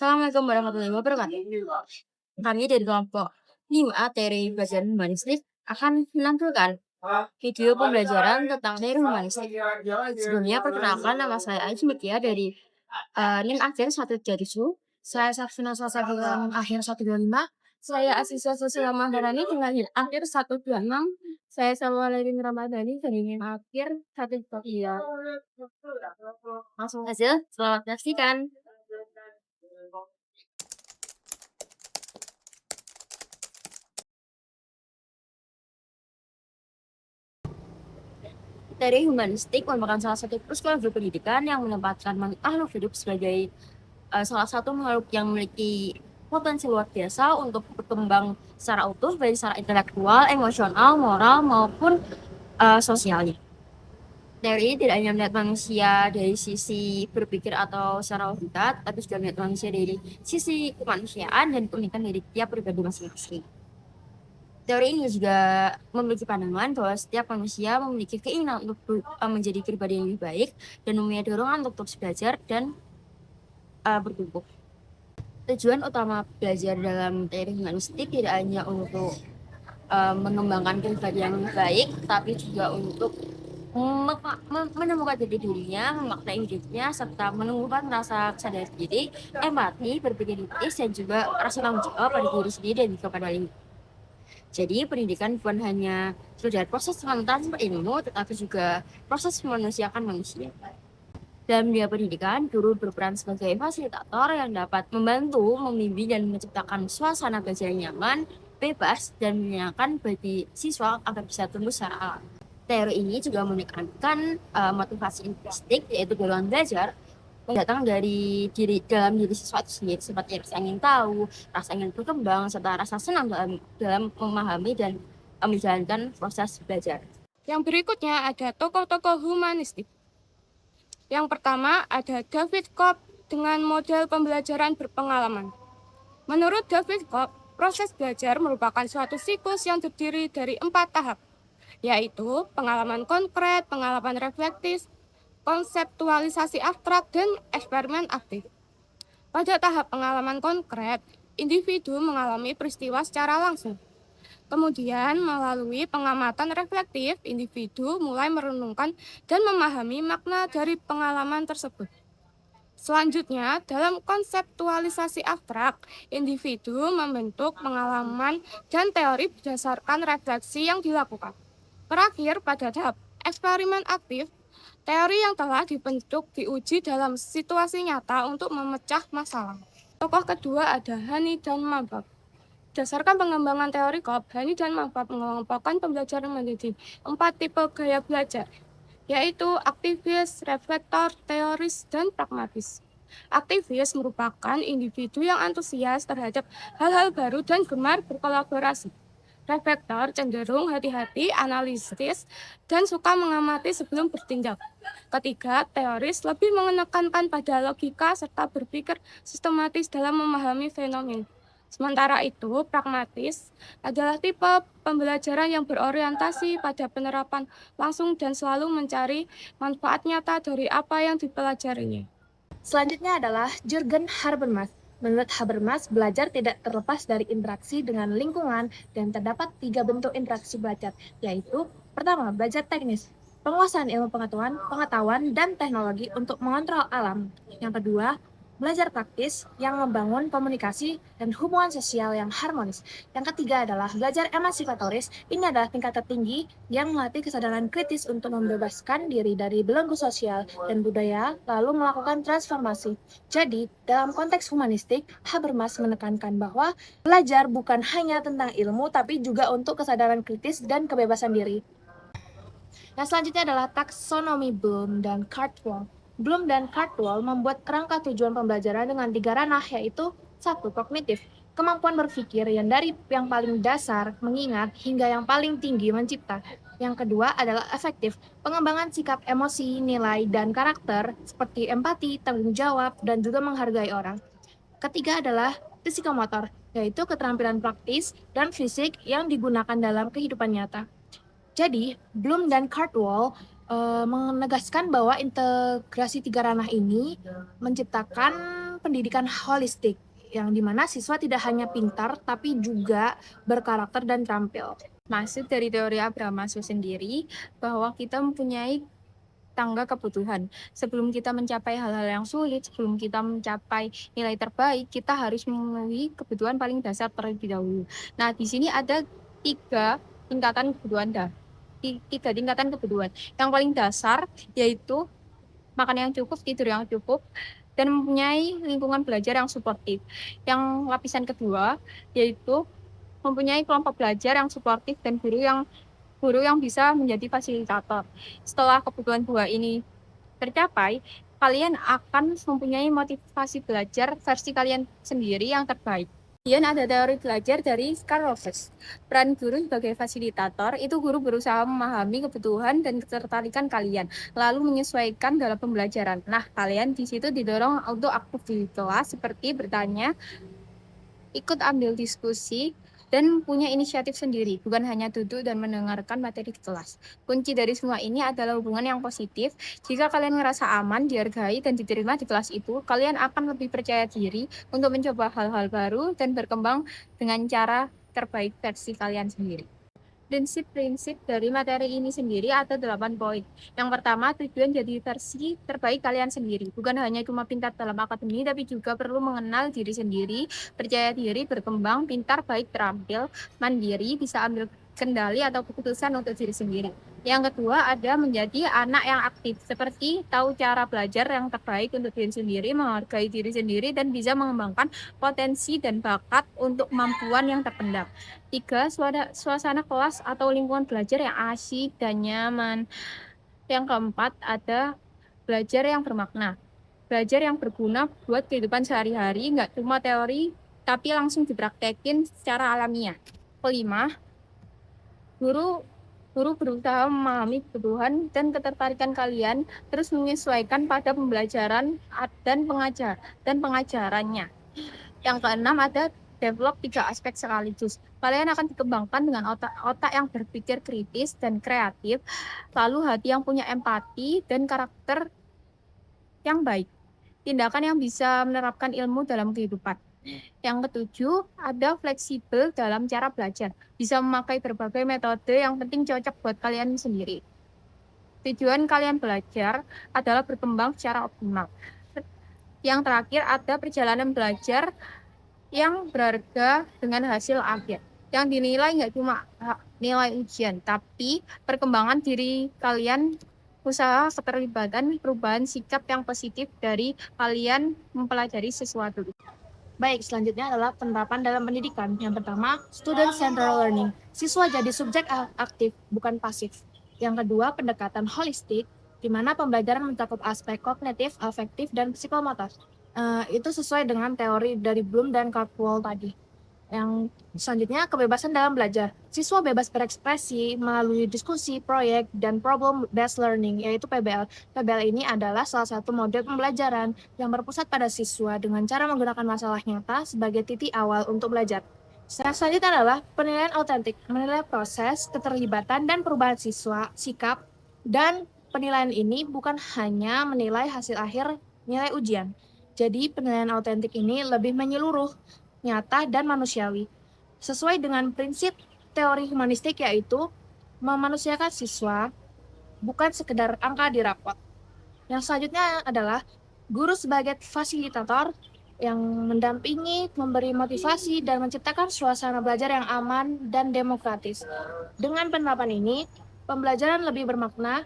Assalamualaikum warahmatullahi wabarakatuh. Kami dari kelompok 5 teori pelajaran humanistik akan menampilkan video pembelajaran tentang teori humanistik. Sebelumnya perkenalkan, nama saya Aji Mutia dari NIM Akhir 137. Saya Safina Salsabila NIM Akhir 125. Saya Asiswa Sosial Maharani dengan NIM Akhir 126. Saya Salwaladin Ramadhani dari NIM Akhir 123. Langsung saja, selamat menyaksikan. Teori humanistik merupakan salah satu persoalan pendidikan yang menempatkan makhluk hidup sebagai salah satu makhluk yang memiliki potensi luar biasa untuk berkembang secara utuh, baik secara intelektual, emosional, moral, maupun sosialnya. Teori ini tidak hanya melihat manusia dari sisi berpikir atau secara logika, tapi juga melihat manusia dari sisi kemanusiaan dan keunikan dari tiap pribadi masing-masing. Teori ini juga memiliki pandangan bahwa setiap manusia memiliki keinginan untuk menjadi pribadi yang lebih baik dan mempunyai dorongan untuk terus belajar dan bertumbuh. Tujuan utama belajar dalam teori humanistik tidak hanya untuk mengembangkan pribadi yang lebih baik, tapi juga untuk menemukan jati dirinya, memaknai hidupnya, serta menumbuhkan rasa sadar diri, empati, berpikir kritis, dan juga rasa tanggung jawab pada diri sendiri dan juga pada lingkungan. Jadi pendidikan bukan hanya sekedar proses pengetahuan ilmu, tetapi juga proses memanusiakan manusia. Dalam dunia pendidikan, guru berperan sebagai fasilitator yang dapat membantu, membimbing, dan menciptakan suasana belajar yang nyaman, bebas, dan menyenangkan bagi siswa agar bisa tumbuh secara alami. Teori ini juga menekankan motivasi intrinsik, yaitu dorongan belajar, datang dari dalam diri siswa itu sendiri, seperti rasa ingin tahu, rasa ingin berkembang, serta rasa senang dalam memahami dan menjalankan proses belajar. Yang berikutnya ada tokoh-tokoh humanistik. Yang pertama ada David Cobb dengan model pembelajaran berpengalaman. Menurut David Cobb, proses belajar merupakan suatu siklus yang terdiri dari 4 tahap, yaitu pengalaman konkret, pengalaman reflektif, konseptualisasi abstrak, dan eksperimen aktif. Pada tahap pengalaman konkret, individu mengalami peristiwa secara langsung. Kemudian, melalui pengamatan reflektif, individu mulai merenungkan dan memahami makna dari pengalaman tersebut. Selanjutnya, dalam konseptualisasi abstrak, individu membentuk pengalaman dan teori berdasarkan refleksi yang dilakukan. Terakhir, pada tahap eksperimen aktif, teori yang telah dibentuk diuji dalam situasi nyata untuk memecah masalah. Tokoh kedua ada Hani dan Mabab. Berdasarkan pengembangan teori Cobb, Hani dan Mabab mengelompokkan pembelajaran menjadi 4 tipe gaya belajar, yaitu aktivis, reflektor, teoris, dan pragmatis. Aktivis merupakan individu yang antusias terhadap hal-hal baru dan gemar berkolaborasi. Reflektor cenderung hati-hati, analitis, dan suka mengamati sebelum bertindak. Ketiga, teoris lebih menekankan pada logika serta berpikir sistematis dalam memahami fenomena. Sementara itu, pragmatis adalah tipe pembelajaran yang berorientasi pada penerapan langsung dan selalu mencari manfaat nyata dari apa yang dipelajarinya. Selanjutnya adalah Jürgen Habermas. Menurut Habermas, belajar tidak terlepas dari interaksi dengan lingkungan dan terdapat 3 bentuk interaksi belajar, yaitu pertama, belajar teknis, penguasaan ilmu pengetahuan, dan teknologi untuk mengontrol alam. Yang kedua, belajar praktis yang membangun komunikasi dan hubungan sosial yang harmonis. Yang ketiga adalah belajar emansipatoris. Ini adalah tingkat tertinggi yang melatih kesadaran kritis untuk membebaskan diri dari belenggu sosial dan budaya, lalu melakukan transformasi. Jadi, dalam konteks humanistik, Habermas menekankan bahwa belajar bukan hanya tentang ilmu, tapi juga untuk kesadaran kritis dan kebebasan diri. Yang selanjutnya adalah taksonomi Bloom dan Cardwell. Bloom dan Cardwell membuat kerangka tujuan pembelajaran dengan 3 ranah, yaitu 1. Kognitif, kemampuan berpikir yang dari yang paling dasar, mengingat, hingga yang paling tinggi, mencipta. Yang kedua adalah efektif, pengembangan sikap emosi, nilai, dan karakter, seperti empati, tanggung jawab, dan juga menghargai orang. Ketiga adalah psikomotor, yaitu keterampilan praktis dan fisik yang digunakan dalam kehidupan nyata. Jadi, Bloom dan Cardwell menegaskan bahwa integrasi 3 ranah ini menciptakan pendidikan holistik, yang dimana siswa tidak hanya pintar, tapi juga berkarakter dan terampil. Maksud dari teori Abraham Maslow sendiri bahwa kita mempunyai tangga kebutuhan. Sebelum kita mencapai hal-hal yang sulit, sebelum kita mencapai nilai terbaik, kita harus memenuhi kebutuhan paling dasar terlebih dahulu. Nah, di sini ada tiga tingkatan kebutuhan tiga tingkatan kebutuhan. Yang paling dasar yaitu makan yang cukup, tidur yang cukup, dan mempunyai lingkungan belajar yang suportif. Yang lapisan kedua yaitu mempunyai kelompok belajar yang suportif dan guru yang bisa menjadi fasilitator. Setelah kebutuhan dua ini tercapai, kalian akan mempunyai motivasi belajar versi kalian sendiri yang terbaik. Kemudian ada teori belajar dari Carl Rogers. Peran guru sebagai fasilitator itu guru berusaha memahami kebutuhan dan ketertarikan kalian, lalu menyesuaikan dalam pembelajaran. Nah, kalian di situ didorong untuk aktif di kelas seperti bertanya, ikut ambil diskusi, dan punya inisiatif sendiri, bukan hanya duduk dan mendengarkan materi di kelas. Kunci dari semua ini adalah hubungan yang positif. Jika kalian merasa aman, dihargai, dan diterima di kelas itu, kalian akan lebih percaya diri untuk mencoba hal-hal baru dan berkembang dengan cara terbaik versi kalian sendiri. Prinsip-prinsip dari materi ini sendiri ada 8 poin. Yang pertama, tujuan jadi versi terbaik kalian sendiri. Bukan hanya cuma pintar dalam akademi, tapi juga perlu mengenal diri sendiri, percaya diri, berkembang, pintar, baik, terampil, mandiri, bisa ambil kendali atau keputusan untuk diri sendiri. Yang kedua, ada menjadi anak yang aktif, seperti tahu cara belajar yang terbaik untuk diri sendiri, menghargai diri sendiri, dan bisa mengembangkan potensi dan bakat untuk kemampuan yang terpendam. 3. Suasana kelas atau lingkungan belajar yang asyik dan nyaman. Yang keempat, ada belajar yang bermakna. Belajar yang berguna buat kehidupan sehari-hari, nggak cuma teori, tapi langsung dipraktekin secara alamiah. Kelima, guru berusaha memahami kebutuhan dan ketertarikan kalian, terus menyesuaikan pada pembelajaran dan pengajarannya. Yang keenam, ada develop 3 aspek sekaligus. Kalian akan dikembangkan dengan otak yang berpikir kritis dan kreatif, lalu hati yang punya empati dan karakter yang baik. Tindakan yang bisa menerapkan ilmu dalam kehidupan. Yang ketujuh, ada fleksibel dalam cara belajar. Bisa memakai berbagai metode, yang penting cocok buat kalian sendiri. Tujuan kalian belajar adalah berkembang secara optimal. Yang terakhir, ada perjalanan belajar yang berharga dengan hasil akhir. Yang dinilai nggak cuma nilai ujian, tapi perkembangan diri kalian, usaha keterlibatan, perubahan sikap yang positif dari kalian mempelajari sesuatu. Baik, selanjutnya adalah penerapan dalam pendidikan. Yang pertama, student centered learning. Siswa jadi subjek aktif, bukan pasif. Yang kedua, pendekatan holistik, di mana pembelajaran mencakup aspek kognitif, afektif, dan psikomotor. Itu sesuai dengan teori dari Bloom dan Caldwell tadi. Yang selanjutnya, kebebasan dalam belajar. Siswa bebas berekspresi melalui diskusi, proyek, dan problem-based learning, yaitu PBL. PBL ini adalah salah satu model pembelajaran yang berpusat pada siswa dengan cara menggunakan masalah nyata sebagai titik awal untuk belajar. Selanjutnya adalah penilaian autentik, menilai proses, keterlibatan, dan perubahan siswa, sikap, dan penilaian ini bukan hanya menilai hasil akhir nilai ujian. Jadi penilaian autentik ini lebih menyeluruh, nyata, dan manusiawi. Sesuai dengan prinsip teori humanistik, yaitu memanusiakan siswa, bukan sekedar angka di rapot. Yang selanjutnya adalah guru sebagai fasilitator yang mendampingi, memberi motivasi, dan menciptakan suasana belajar yang aman dan demokratis. Dengan penerapan ini, pembelajaran lebih bermakna,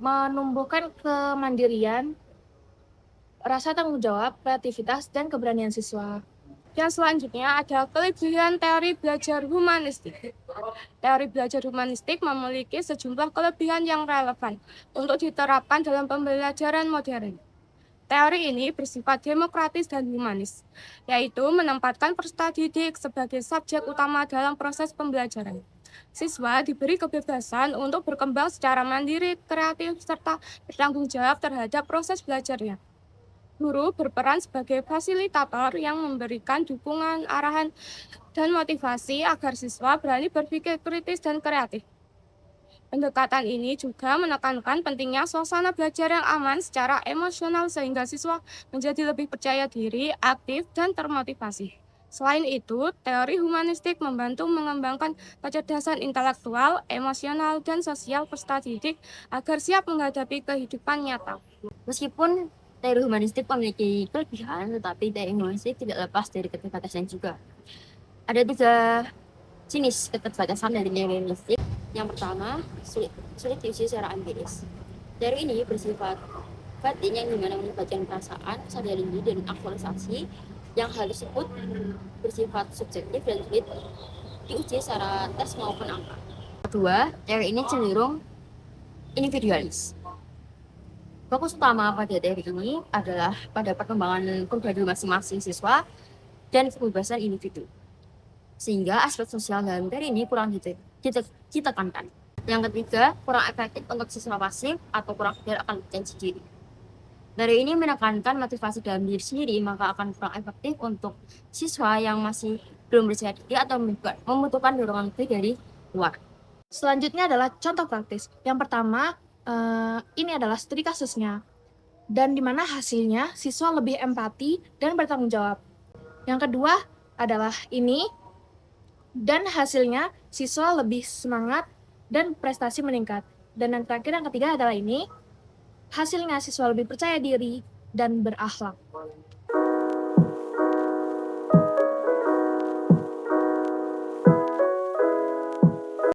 menumbuhkan kemandirian, rasa tanggung jawab, kreativitas, dan keberanian siswa. Yang selanjutnya ada kelebihan teori belajar humanistik. Teori belajar humanistik memiliki sejumlah kelebihan yang relevan untuk diterapkan dalam pembelajaran modern. Teori ini bersifat demokratis dan humanis, yaitu menempatkan peserta didik sebagai subjek utama dalam proses pembelajaran. Siswa diberi kebebasan untuk berkembang secara mandiri, kreatif, serta bertanggung jawab terhadap proses belajarnya. Guru berperan sebagai fasilitator yang memberikan dukungan, arahan, dan motivasi agar siswa berani berpikir kritis dan kreatif. Pendekatan ini juga menekankan pentingnya suasana belajar yang aman secara emosional sehingga siswa menjadi lebih percaya diri, aktif, dan termotivasi. Selain itu, teori humanistik membantu mengembangkan kecerdasan intelektual, emosional, dan sosial peserta didik agar siap menghadapi kehidupan nyata. Meskipun teori humanistik memiliki kelebihan, tetapi teori humanistik tidak lepas dari keterbatasan juga. Ada 3 jenis keterbatasan dari teori humanistik. Yang pertama, sulit diuji secara empiris. Teori ini bersifat batin yang dimana melibatkan perasaan, kesadaran diri, dan aktualisasi yang hal tersebut bersifat subjektif dan sulit diuji secara tes maupun angka. Kedua, teori ini cenderung individualis. Fokus utama pada teori ini adalah pada perkembangan pribadi masing-masing siswa dan kebebasan individu. Sehingga aspek sosial dalam teori ini kurang ditekankan. Yang ketiga, kurang efektif untuk siswa pasif atau kurang sadar akan potensi diri. Teori ini menekankan motivasi dalam diri sendiri, maka akan kurang efektif untuk siswa yang masih belum percaya diri atau membutuhkan dorongan lebih dari luar. Selanjutnya adalah contoh praktis. Yang pertama, ini adalah studi kasusnya, dan di mana hasilnya siswa lebih empati dan bertanggung jawab. Yang kedua adalah ini, dan hasilnya siswa lebih semangat dan prestasi meningkat. Dan yang terakhir, yang ketiga adalah ini, hasilnya siswa lebih percaya diri dan berakhlak.